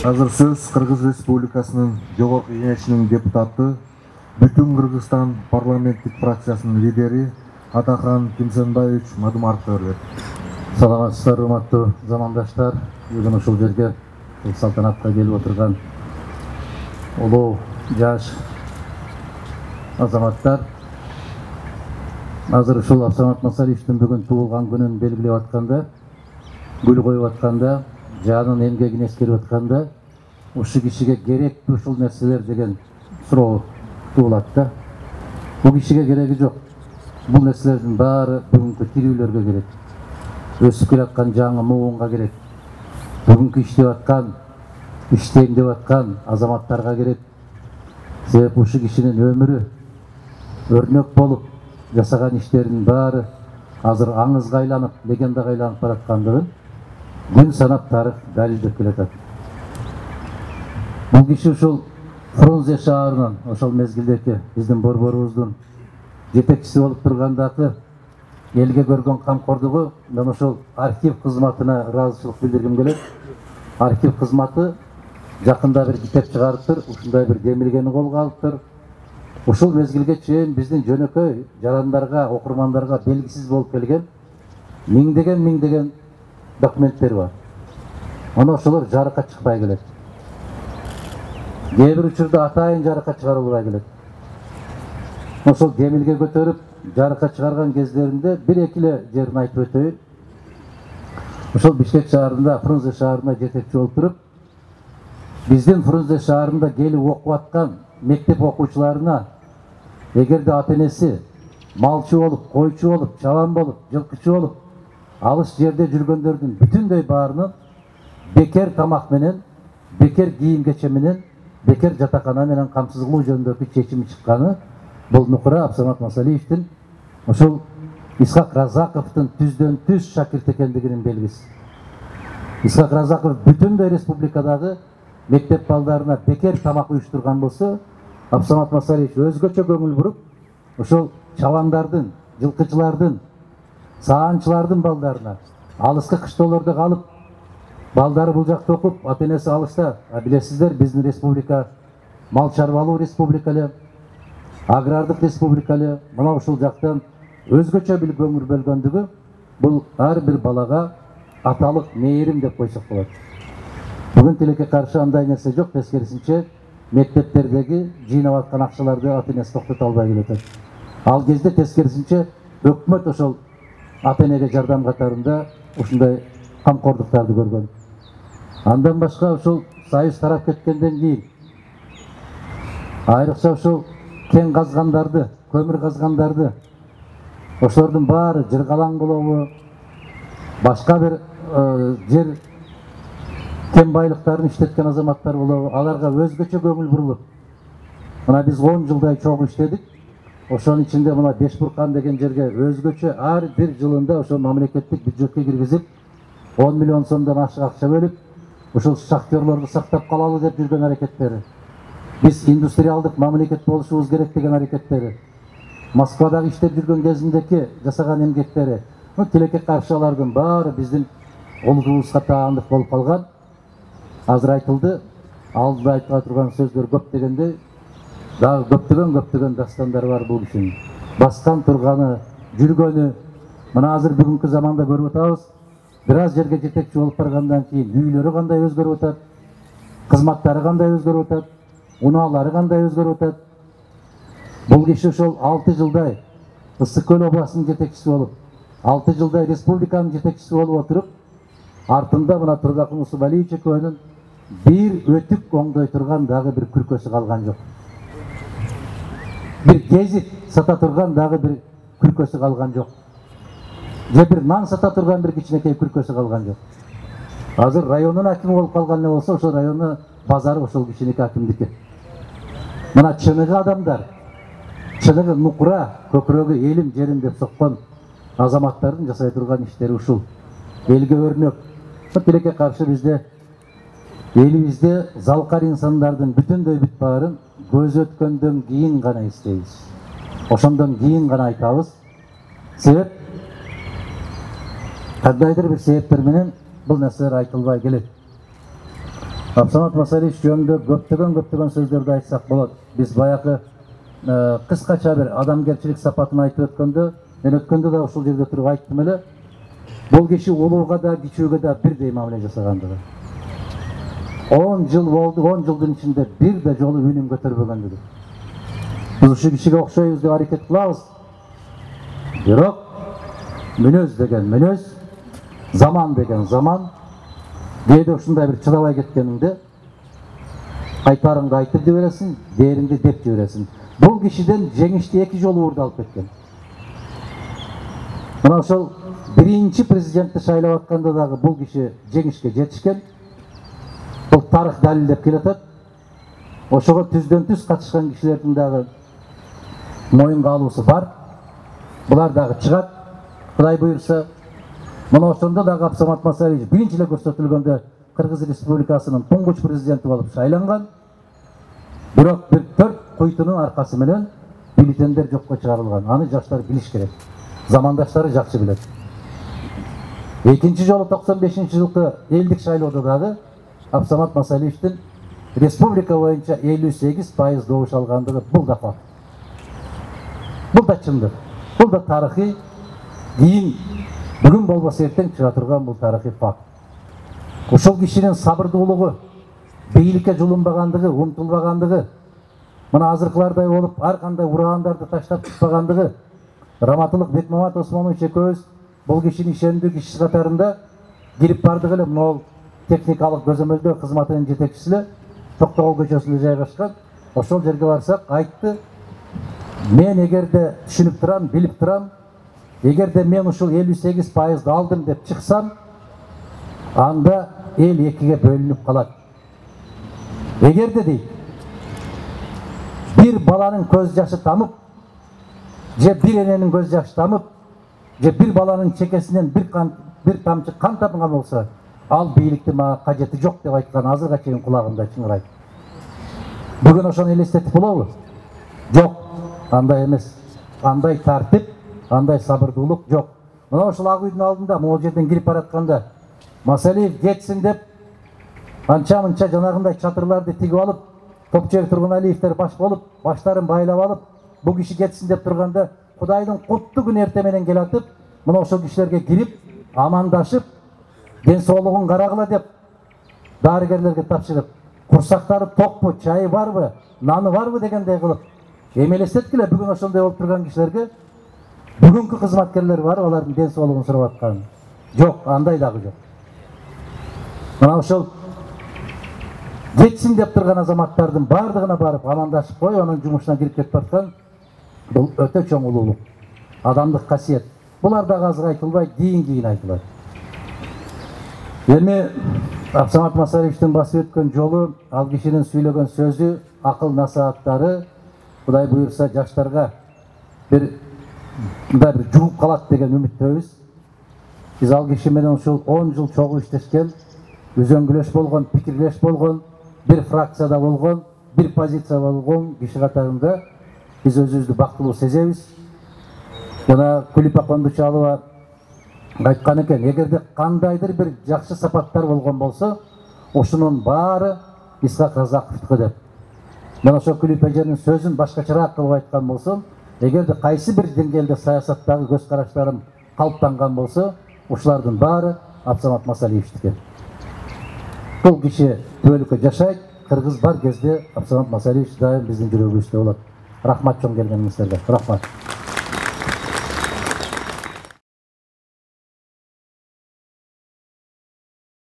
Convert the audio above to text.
Азыр сөз Кыргыз Республикасынын Жогорку Кеңешинин депутаты, Бүтүн Кыргызстан парламенттик фракциясынын лидери Атахан Кимсенбаевич Мадумаровго берет. Саламатсыздар, урматтуу замандаштар. Бүгүн ушул жерге салтанатка келип отурган улуу жаш азаматтар. Азыр ушул Абсамат Масалиевичтин бүгүн туулган күнүн белгилеп атканда, гүл коюп атканда, жанын эмгегин эскерип атканда, ушу кишиге керекпи ушул нерселер деген суроо туулат да. Бул кишиге кереги жок. Бул нерселердин баары бүгүнкү тирүүлөргө керек. Өсүп келаткан жаңы муунга керек. Бүгүнкү иштеп аткан, иштейм деп аткан азаматтарга керек. Себеп ушу кишинин өмүрү өрнөк болуп жасаган иштеринин баары азыр аңызга айланып, легендага айланып бараткандыгын күн санап тарых далилдеп келатат. Бул киши ушул Фрунзе шаарынын ошол мезгилдеги биздин борборубуздун жетекчиси болуп тургандагы элге көргөн камкордугу, мен ошол архив кызматына ыраазычылык билдиргим келет. Архив кызматы жакында бир китеп чыгарыптыр, ушундай бир демилгени колго алыптыр. Ушул мезгилге чейин биздин жөнөкөй жарандарга, окурмандарга белгисиз болуп келген миңдеген документтер бар. Аны ошолор жарыкка чыкпай келет. Кээ бир учурда атайын жарыкка чыгарылбай келет. Ошол демилге көтөрүп жарыкка чыгарган кездеринде бир-эки эле жерин айтып өтөйүн. Ошол Бишкек шаарында, Фрунзе шаарына жетекчи болуп туруп, биздин Фрунзе шаарында келип окуп аткан мектеп окуучуларына эгерде ата-энеси малчы болуп, койчу болуп, чабан болуп, жылкычы болуп, алыс жерде жүргөндөрдүн бүтүндөй баарынын бекер тамак менен, бекер кийим кече менен, бекер жатакана менен камсыз кылуу жөнүндөгү чечими чыкканы бул нукура Абсамат Масалиевичтин ошол Исхак Разаковдун түздөн түз шакирт экендигинин белгиси. Исхак Разаков бүтүндөй республикадагы мектеп балдарына бекер тамак уюштурган болсо, Абсамат Масалиевич өзгөчө көңүл буруп, ошол чабандардын, жылкычылардын, саанчылардын балдарына алыскы кыштоолордо калып, балдары бул жакта окуп, ата-энеси алыста. Билесиздер, биздин республика мал чарбалуу республика эле, агрардык республика эле. Мына ушул жактан өзгөчө бир көңүл бөлгөндүгү бул ар бир балага аталык мээрим деп койсок болот. Бүгүн тилекке каршы андай нерсе жок, тескерисинче мектептердеги жыйнап аткан акчаларды ата-энеси токтото албай келатат. Ал кезде тескерисинче өкмөт ошол ата-энеге жардам катарында ушундай камкордуктарды көргөн. Андан башка ушул союз тарап кеткенден кийин айрыкча ушул кен казгандарды, көмүр казгандарды, ошолордун баары жыргалаң болобу, башка бир жер кен байлыктарын иштеткен азаматтар болобу, аларга өзгөчө көңүл бурулуп, мына биз 10 жылдай чогуу иштедик. Ошонун ичинде мына Бешбуркан деген жерге өзгөчө ар бир жылында ошол мамлекеттик бюджетке киргизип 10 миллион сомдон ашык акча бөлүп, ушул шахтерлорду сактап калалы деп жүргөн аракеттери. Биз индустриалдык мамлекет болушубуз керек деген аракеттери. Москвадагы иштеп жүргөн кезиндеги жасаган эмгектери. Тилекке каршы алардын баары биздин улутубузга таандык болуп калган. Азыр айтылды, алдыда айтыла турган сөздөр көп дегенде, дагы көптөгөн дастандар бар бул кишинин. Баскан турганы, жүргөнү, мына азыр бүгүнкү заманда көрүп атабыз. Бир аз жерге жетекчи болуп баргандан кийин үйлөрү кандай өзгөрүп атат, кызматтары кандай өзгөрүп атат, унаалары кандай өзгөрүп атат. Бул киши ошол 6 жылдай Ысык Көл областынын жетекчиси болуп, 6 жылдай республиканын жетекчиси болуп отуруп, артында мына Турдакын Усубалиевич экөөнүн бир өтүк оңдой турган дагы бир күркөсү калган жок. Бир гезит сата турган дагы бир күркөсү калган жок. Же бир нан сата турган бир кичинекей күркөсү калган жок. Азыр райондун акими болуп калган эле болсо, ошол райондун базары ошол кишиники акимдики. Мына чыныгы адамдар, чыныгы нукура, көкүрөгү элим жерим деп соккон азаматтардын жасай турган иштери ушул. Элге өрнөк. Тилекке каршы бизде элибизде залкар инсандардын бүтүндөй бүт баарын көз өткөндөн кийин гана эстейбиз. Ошондон кийин гана айтабыз. Себеп кандайдыр бир себептер менен бул нерселер айтылбай келет. Абсамат Масалиевич жөнүндө көптөгөн сөздөрдү айтсак болот. Биз баягы кыскача бир адамгерчилик сапатын айтып өткөндө, мен өткөндө да ушул жерде туруп айттым эле. Бул киши улууга да, кичүүгө да бирдей мамиле жасагандыгы. 10 жыл болду, 10 жылдын ичинде бир да жолу үнүн көтөрбөгөндүгү. Биз ушул кишиге окшойбуз деп аракет кылабыз. Бирок мүнөз деген мүнөз, заман деген заман. Кээде ушундай бир чыдабай кеткениңде кайтарыңды айтып жибересиң, дээриңди деп жибересиң. Бул кишиден жеңишти 2 жолу урдалып кеткен. Мына ошол биринчи президентти шайлап атканда дагы бул киши жеңишке жетишкен. Бул тарых далилдеп келатат. Ошого түздөн түз катышкан кишилердин дагы моюнга алуусу бар. Булар дагы чыгат. Кудай буйрса, мына ошондо дагы Абсамат Масалиевич биринчи эле көрсөтүлгөндө Кыргыз Республикасынын туңгуч президенти болуп шайланган. Бирок бир 4 куйтунун аркасы менен бюллетендер жокко чыгарылган. Аны жаштар билиш керек. Замандаштары жакшы билет. Экинчи жолу 95-жылкы элдик шайлоодо дагы Абсамат Масалиевичтин республика боюнча 58% добуш алгандыгы бул да факт. Бул да чындык. Бул да тарыхый. Кийин бүгүн болбосо эртең чыга турган бул тарыхый факт. Ушул кишинин сабырдуулугу, бийликке жулунбагандыгы, умтулбагандыгы, мына азыркылардай болуп ар кандай урагандарды таштап чыкпагандыгы, Раматылык Бекмамат Осмонович экөөбүз бул кишинин ишендүү кишиси катарында кирип бардык эле. Могул техникалык көзөмөлдөө кызматынын жетекчиси Токтогул көчөсүндө жайгашкан. Ошол жерге барсак айтты, мен эгерде түшүнүп турам, билип турам, эгерде мен ушул 58% алдым деп чыксам, анда эл экиге бөлүнүп калат. Эгерде дейт, бир баланын көз жашы тамып, же бир эненин көз жашы тамып, же бир баланын чекесинен бир тамчы кан тамган болсо, ал бийликтин мага кажети жок деп айткан азырга чейин кулагымда чыңырайт. Бүгүн ошону элестетип болобу? Жок, андай эмес. Андай тартип, андай сабырдуулук жок. Мына ошол ак үйдүн алдында могул жерден кирип баратканда Масалиев кетсин деп анча-мынча жанагындай чатырларды тигип алып, Топчубек Тургуналиевдер баш болуп, баштарын байлап алып, бул киши кетсин деп турганда, Кудайдын куттуу күнү эрте менен келатып, мына ошол кишилерге кирип, амандашып, ден соолугун карагыла деп дарыгерлерге тапшырып, курсактары токпу, чайы барбы, наны барбы дегендей кылып эмелестеткиле. Бүгүн ошондой болуп турган кишилерге бүгүнкү кызматкерлер бар, алардын ден соолугун сурап аткан. Жок, андай дагы жок. Мына ошол кетсин деп турган азаматтардын бардыгына барып амандашып коюп, анын жумушуна кирип кетип аткан бул өтө чоң улуулук, адамдык касиет. Булар дагы азыр айтылбай, кийин айтылат. Эми Абсамат Масалиевичтин басып өткөн жолу, ал кишинин сүйлөгөн сөзү, акыл насааттары, Кудай буйрса жаштарга бир жугуп калат деген үмүттөбүз. Биз ал киши менен ушул 10 жыл чогуу иштешкен, үзөңгүлөш болгон, пикирлеш болгон, бир фракцияда болгон, бир позиция болгон киши катарында биз өзүбүздү бактылуу сезебиз. Жана Күлүп Кондучалова айткан экен, эгерде кандайдыр бир жакшы сапаттар болгон болсо, ушунун баары Исхак Разаковдуку деп. Мен ошол Күлүп эженин сөзүн башкачараак кылып айткан болсом, эгерде кайсы бир деңгээлде саясаттагы көз караштарым калыптанган болсо, ушулардын баары Абсамат Масалиевичтики. Бул киши түбөлүккө жашайт, кыргыз бар кезде Абсамат Масалиевич дайым биздин жүрөгүбүздө болот. Рахмат чоң келгениңиздерге. Рахмат.